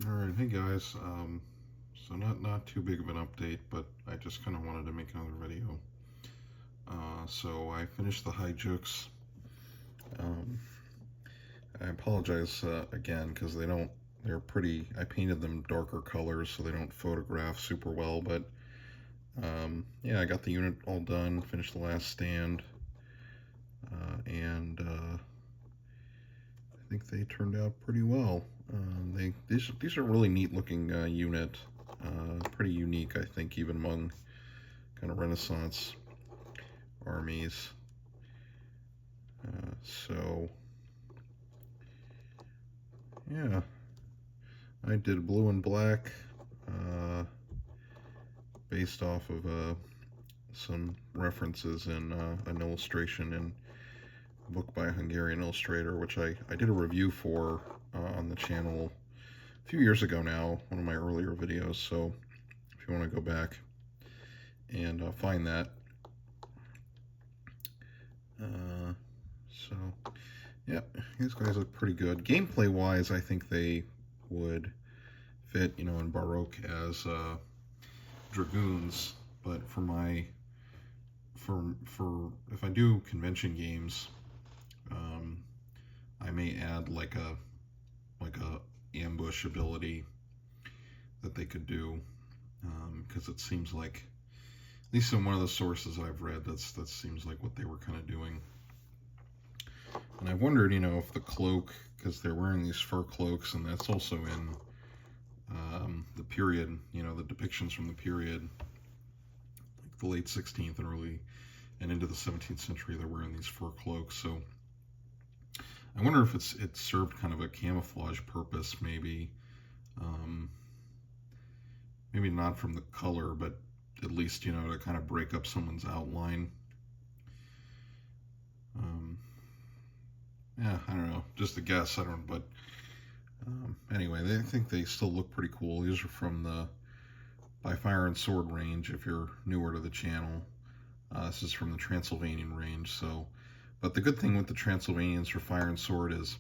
Alright, hey guys. So not too big of an update, but I just kind of wanted to make another video. So I finished the Hijukes. Um, I apologize again because they're pretty, I painted them darker colors so they don't photograph super well, but yeah, I got the unit all done, finished the last stand, and I think they turned out pretty well. These are really neat looking unit, pretty unique, I think, even among kind of Renaissance armies. So yeah, I did blue and black, based off of some references in an illustration in a book by a Hungarian illustrator, which I did a review for on the channel a few years ago now, one of my earlier videos. So if you want to go back and find that. So yeah, these guys look pretty good. Gameplay wise, I think they would fit, in Baroque as dragoons. But for if I do convention games, I may add like a ambush ability that they could do, because it seems like, at least in one of the sources I've read, that seems like what they were kind of doing. And I wondered, if the cloak, because they're wearing these fur cloaks, and that's also in the period, the depictions from the period, like the late 16th and into the 17th century, they're wearing these fur cloaks. So I wonder if it served kind of a camouflage purpose, maybe. Maybe not from the color, but at least, to kind of break up someone's outline. Yeah, I don't know, just a guess. I don't know, but anyway, I think they still look pretty cool. These are from the By Fire and Sword range, if you're newer to the channel. This is from the Transylvanian range. So, but the good thing with the Transylvanians for Fire and Sword is,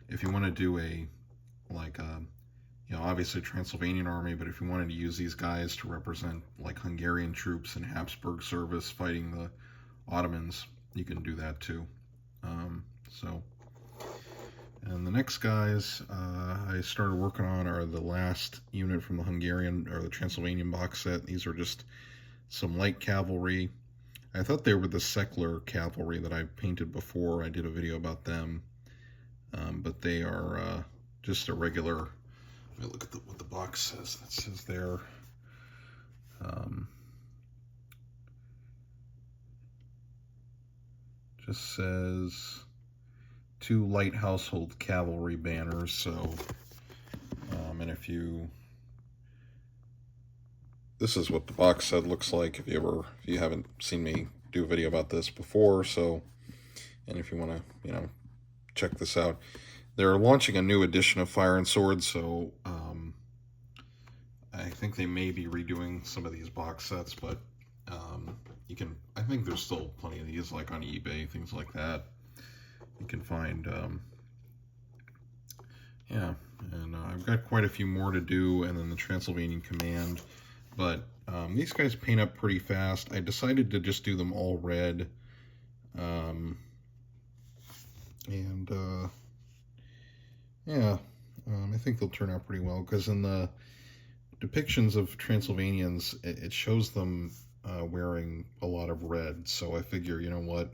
if you want to do obviously Transylvanian army, but if you wanted to use these guys to represent like Hungarian troops in Habsburg service fighting the Ottomans, you can do that too. And the next guys I started working on are the last unit from the Hungarian or the Transylvanian box set. These are just some light cavalry. I thought they were the secular cavalry that I painted before. I did a video about them, but they are just a regular. Let me look at what the box says. That says they're just says 2 light household cavalry banners. So, and if you, this is what the box set looks like if you haven't seen me do a video about this before. So, and if you want to, check this out, they're launching a new edition of Fire and Sword. So, I think they may be redoing some of these box sets, but I think there's still plenty of these, like on eBay, things like that. You can find, yeah, and I've got quite a few more to do, and then the Transylvanian Command, but these guys paint up pretty fast. I decided to just do them all red, yeah, I think they'll turn out pretty well, because in the depictions of Transylvanians, it shows them wearing a lot of red, so I figure, you know what,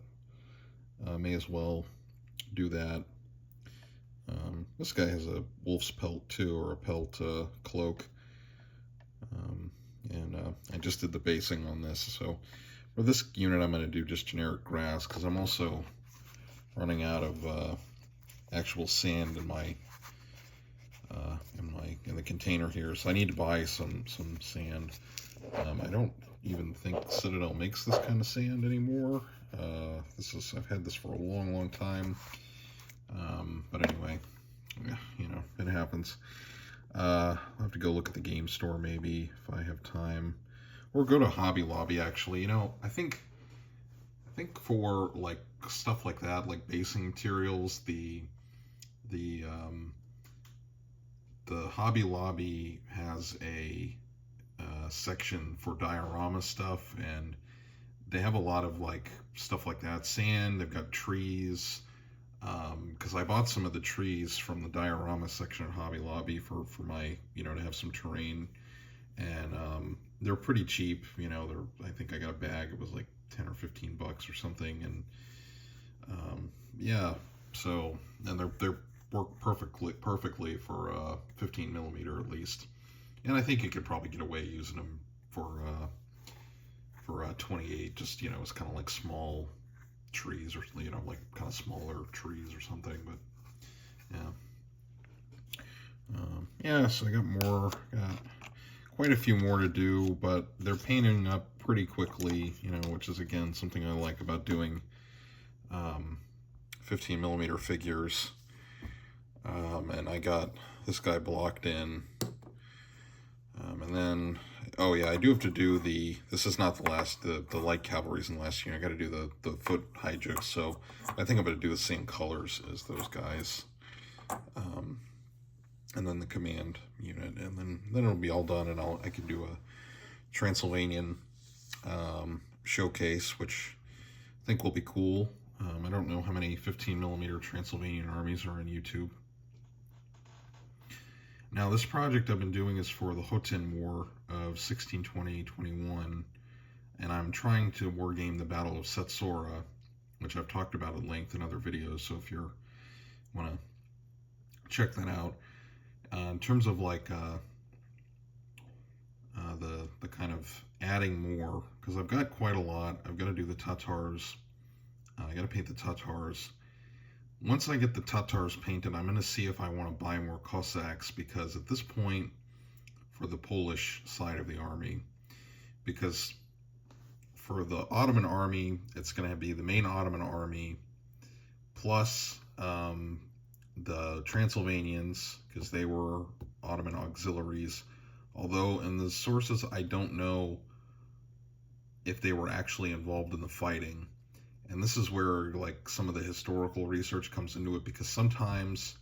may as well do that. This guy has a wolf's pelt too, or a pelt cloak, and I just did the basing on this. So for this unit, I'm going to do just generic grass, because I'm also running out of actual sand in the container here, so I need to buy some sand. I don't even think Citadel makes this kind of sand anymore. I've had this for a long time. But anyway, yeah, it happens. I'll have to go look at the game store maybe if I have time, or go to Hobby Lobby. Actually, I think for like stuff like that, like basing materials, the the Hobby Lobby has a section for diorama stuff, and they have a lot of like stuff like that. Sand, they've got trees. Because I bought some of the trees from the diorama section at Hobby Lobby for my, to have some terrain, and they're pretty cheap. I think I got a bag. It was like 10 or 15 bucks or something, and yeah. So, and they work perfectly for 15 millimeter at least, and I think you could probably get away using them for 28. Just it's kind of like small trees, or like kind of smaller trees or something. But yeah, so I got quite a few more to do, but they're painting up pretty quickly, which is again something I like about doing 15 millimeter figures. And I got this guy blocked in, and then oh yeah, I do have to do this is not the last, the light cavalry's in the last unit. I got to do the foot hydras, so I think I'm going to do the same colors as those guys, and then the command unit, and then it'll be all done, and I can do a Transylvanian showcase, which I think will be cool. I don't know how many 15 millimeter Transylvanian armies are on YouTube. Now, this project I've been doing is for the Khotan War of 1620-21, and I'm trying to wargame the Battle of Setsora, which I've talked about at length in other videos, so if you want to check that out. In terms of like the kind of adding more, because I've got quite a lot. I've got to do the Tatars. I got to paint the Tatars. Once I get the Tatars painted, I'm going to see if I want to buy more Cossacks, because at this point, for the Polish side of the army, because for the Ottoman army, it's going to be the main Ottoman army, plus the Transylvanians, because they were Ottoman auxiliaries, although in the sources I don't know if they were actually involved in the fighting. And this is where like some of the historical research comes into it, because sometimes,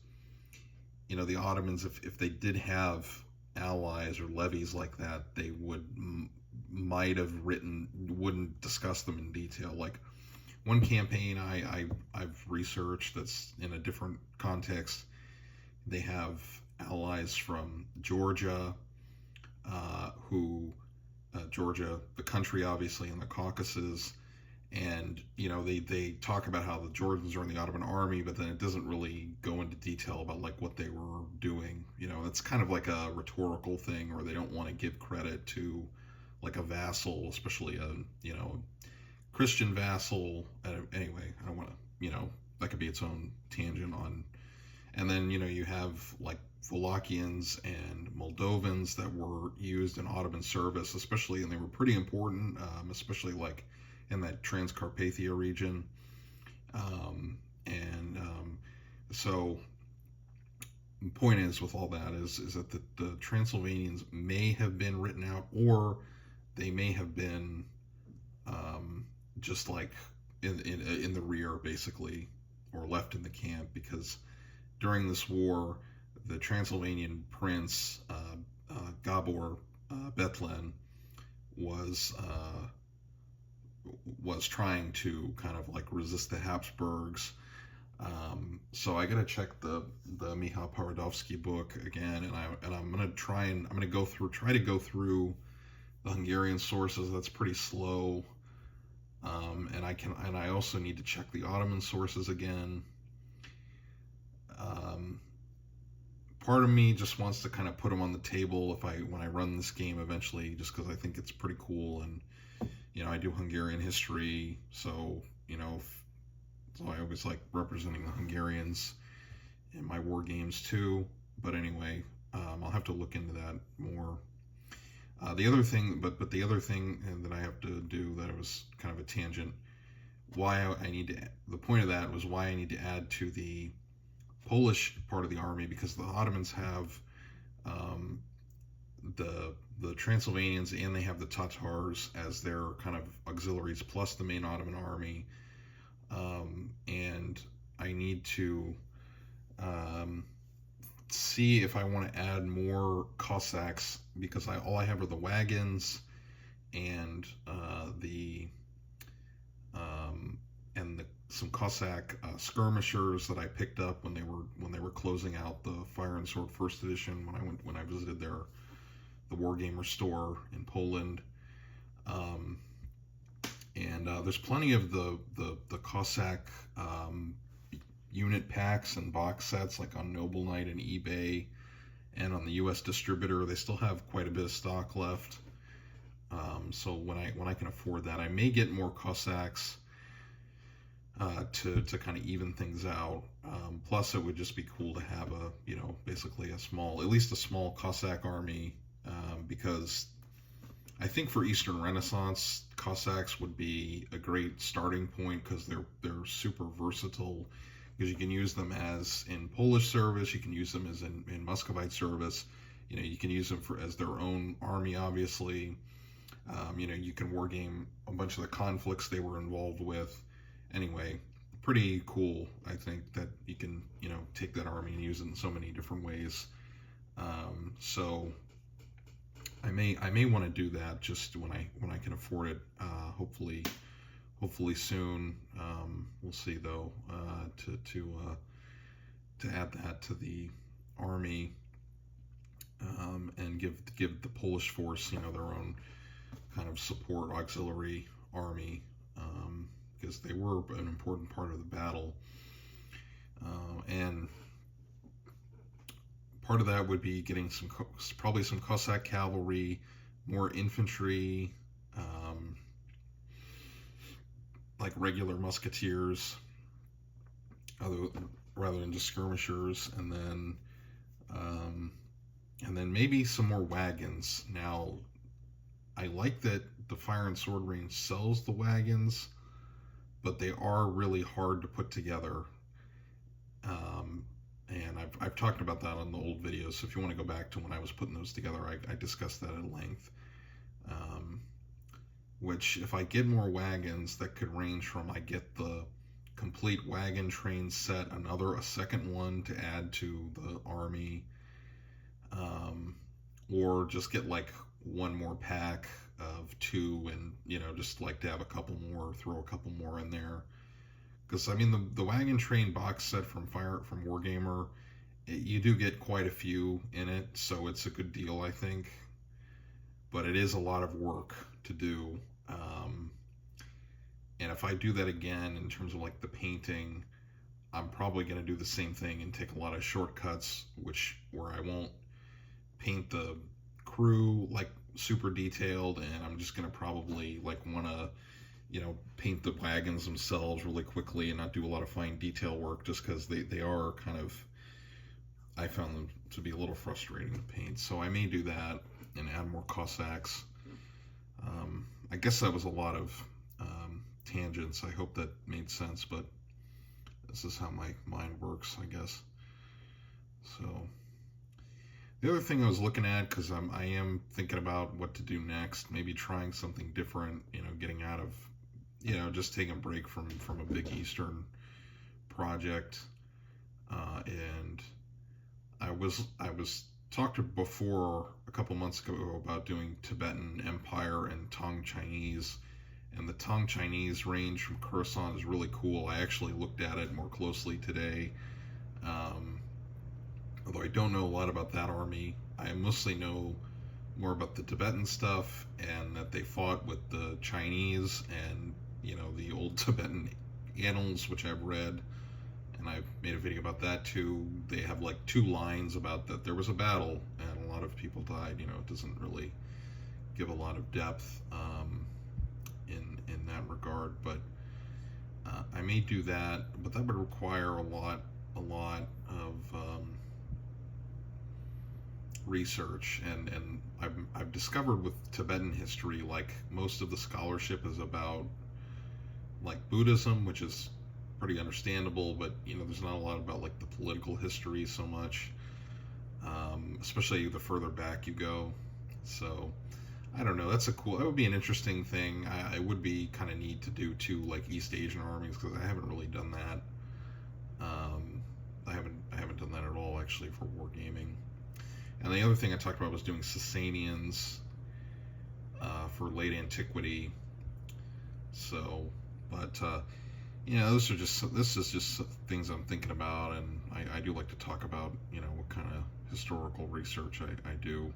the Ottomans, if they did have allies or levies like that, they wouldn't discuss them in detail. Like one campaign I've researched that's in a different context, they have allies from Georgia, Georgia, the country obviously, in the Caucasus. And, they talk about how the Georgians are in the Ottoman army, but then it doesn't really go into detail about like what they were doing. It's kind of like a rhetorical thing, or they don't want to give credit to like a vassal, especially a, Christian vassal. Anyway, I don't want to, that could be its own tangent on. And then, you have like Wallachians and Moldovans that were used in Ottoman service, especially, and they were pretty important, especially like in that Transcarpathia region. So the point is with all that is that the Transylvanians may have been written out, or they may have been just like in the rear, basically, or left in the camp, because during this war, the Transylvanian prince, Gabor Bethlen, was trying to kind of like resist the Habsburgs. So I gotta check the Michał Paradowski book again, and I'm gonna try to go through the Hungarian sources. That's pretty slow. And I also need to check the Ottoman sources again. Part of me just wants to kind of put them on the table when I run this game eventually, just because I think it's pretty cool. And I do Hungarian history, so so I always like representing the Hungarians in my war games too. But anyway, I'll have to look into that more. The other thing that I have to do, that was kind of a tangent, the point of that was why I need to add to the Polish part of the army, because the Ottomans have the Transylvanians, and they have the Tatars as their kind of auxiliaries, plus the main Ottoman army. And I need to see if I want to add more Cossacks, because all I have are the wagons and the some Cossack skirmishers that I picked up when they were closing out the Fire and Sword First Edition when I visited the Wargamer store in Poland. And there's plenty of the Cossack unit packs and box sets, like on Noble Knight and eBay, and on the U.S. distributor. They still have quite a bit of stock left. So when I can afford that, I may get more Cossacks to kind of even things out. Plus, it would just be cool to have basically at least a small Cossack army, because I think for Eastern Renaissance, Cossacks would be a great starting point, because they're super versatile. Because you can use them as in Polish service, you can use them as in Muscovite service. You can use them as their own army, obviously. You can wargame a bunch of the conflicts they were involved with. Anyway, pretty cool, I think, that you can, take that army and use it in so many different ways. So I may want to do that just when I can afford it. Hopefully soon. We'll see though. To add that to the army, and give the Polish force, their own kind of support auxiliary army, because they were an important part of the battle. And part of that would be getting probably some Cossack cavalry, more infantry, like regular musketeers, rather than just skirmishers, and then maybe some more wagons. Now, I like that the Fire and Sword range sells the wagons, but they are really hard to put together. And I've talked about that on the old videos, so if you want to go back to when I was putting those together, I discussed that at length. Which, if I get more wagons, that could range from I get the complete wagon train set, a second one to add to the army, or just get like one more pack of 2, and just like to have throw a couple more in there. Because the wagon train box set from Wargamer, you do get quite a few in it, so it's a good deal, I think. But it is a lot of work to do. And if I do that again in terms of like the painting, I'm probably going to do the same thing and take a lot of shortcuts, where I won't paint the crew like super detailed, and I'm just going to probably like want to paint the wagons themselves really quickly and not do a lot of fine detail work, just because they are kind of, I found them to be a little frustrating to paint. So I may do that and add more Cossacks. I guess that was a lot of tangents. I hope that made sense, but this is how my mind works, I guess. So the other thing I was looking at, because I am thinking about what to do next, maybe trying something different, getting out of, just taking a break from a big Eastern project. And I was talked before a couple months ago about doing Tibetan Empire and Tang Chinese, and the Tang Chinese range from Kherson is really cool. I actually looked at it more closely today. Although I don't know a lot about that army, I mostly know more about the Tibetan stuff, and that they fought with the Chinese, and the old Tibetan annals, which I've read, and I've made a video about that too. They have like 2 lines about that there was a battle and a lot of people died. It doesn't really give a lot of depth in that regard, but I may do that, but that would require a lot of research, and I've discovered with Tibetan history, like, most of the scholarship is about like Buddhism, which is pretty understandable, but there's not a lot about like the political history so much, especially the further back you go. So I don't know, that would be an interesting thing. I would be kind of neat to do too, like East Asian armies, because I haven't really done that. I haven't done that at all, actually. especially for wargaming. And the other thing I talked about was doing Sasanians for late antiquity. So, but this is just things I'm thinking about, and I do like to talk about what kind of historical research I do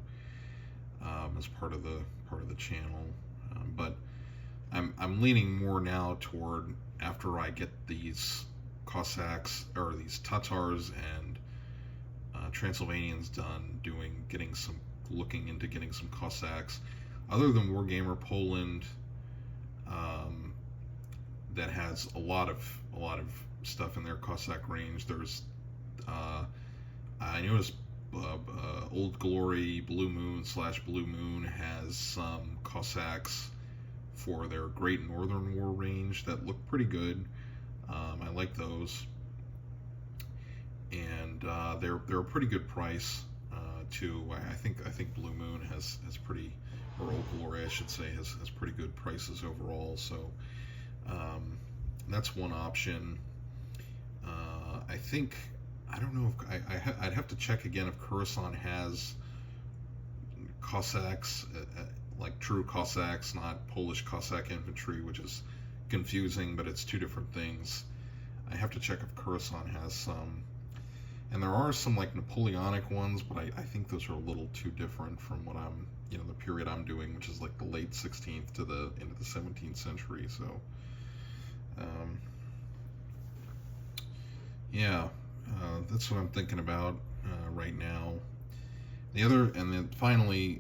as part of the channel. But I'm leaning more now toward, after I get these Cossacks or these Tatars and Transylvanians done, looking into getting some Cossacks. Other than Wargamer Poland, that has a lot of stuff in their Cossack range. There's I noticed Old Glory Blue Moon / Blue Moon has some Cossacks for their Great Northern War range that look pretty good. I like those, and they're a pretty good price too. I think Blue Moon has pretty, or Old Glory I should say, has pretty good prices overall. So that's one option. I don't know if I'd have to check again if Coruscant has Cossacks, like true Cossacks, not Polish Cossack infantry, which is confusing, but it's two different things. I have to check if Coruscant has some. And there are some like Napoleonic ones, but I think those are a little too different from what I'm, the period I'm doing, which is like the late 16th to the into the 17th century. So, that's what I'm thinking about right now. And then finally,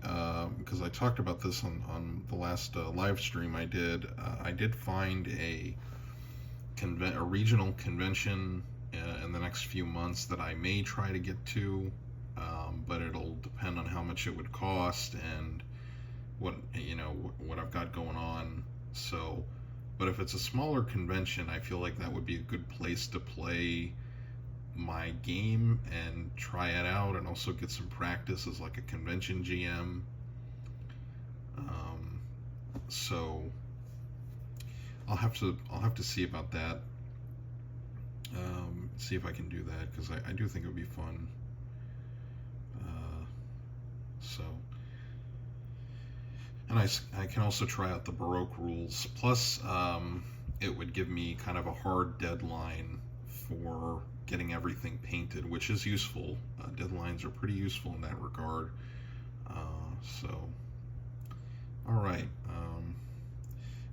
because I talked about this on the last live stream I did find a regional convention in the next few months that I may try to get to, but it'll depend on how much it would cost and what I've got going on. So, but if it's a smaller convention, I feel like that would be a good place to play my game and try it out, and also get some practice as like a convention GM. So I'll have to see about that. See if I can do that, because I do think it would be fun. And I can also try out the Baroque rules. Plus, it would give me kind of a hard deadline for getting everything painted, which is useful. Deadlines are pretty useful in that regard. All right.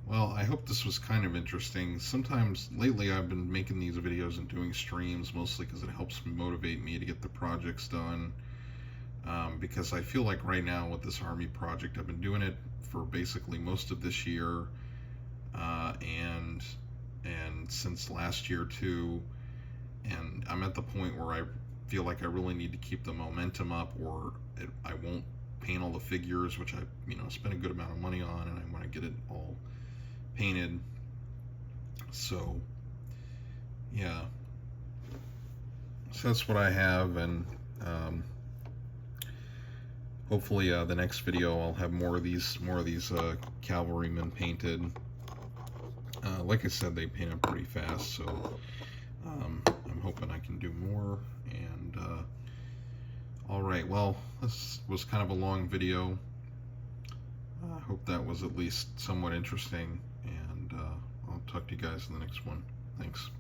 Well, I hope this was kind of interesting. Sometimes lately I've been making these videos and doing streams mostly because it helps motivate me to get the projects done. Because I feel like right now with this army project, I've been doing it for basically most of this year, and since last year too. And I'm at the point where I feel like I really need to keep the momentum up, or I won't paint all the figures, which I spent a good amount of money on, and I want to get it all painted. So yeah, so that's what I have, and hopefully the next video I'll have more of these cavalrymen painted. Like I said, they paint up pretty fast, so I'm hoping I can do more. And all right, well, this was kind of a long video. I hope that was at least somewhat interesting, and I'll talk to you guys in the next one. Thanks.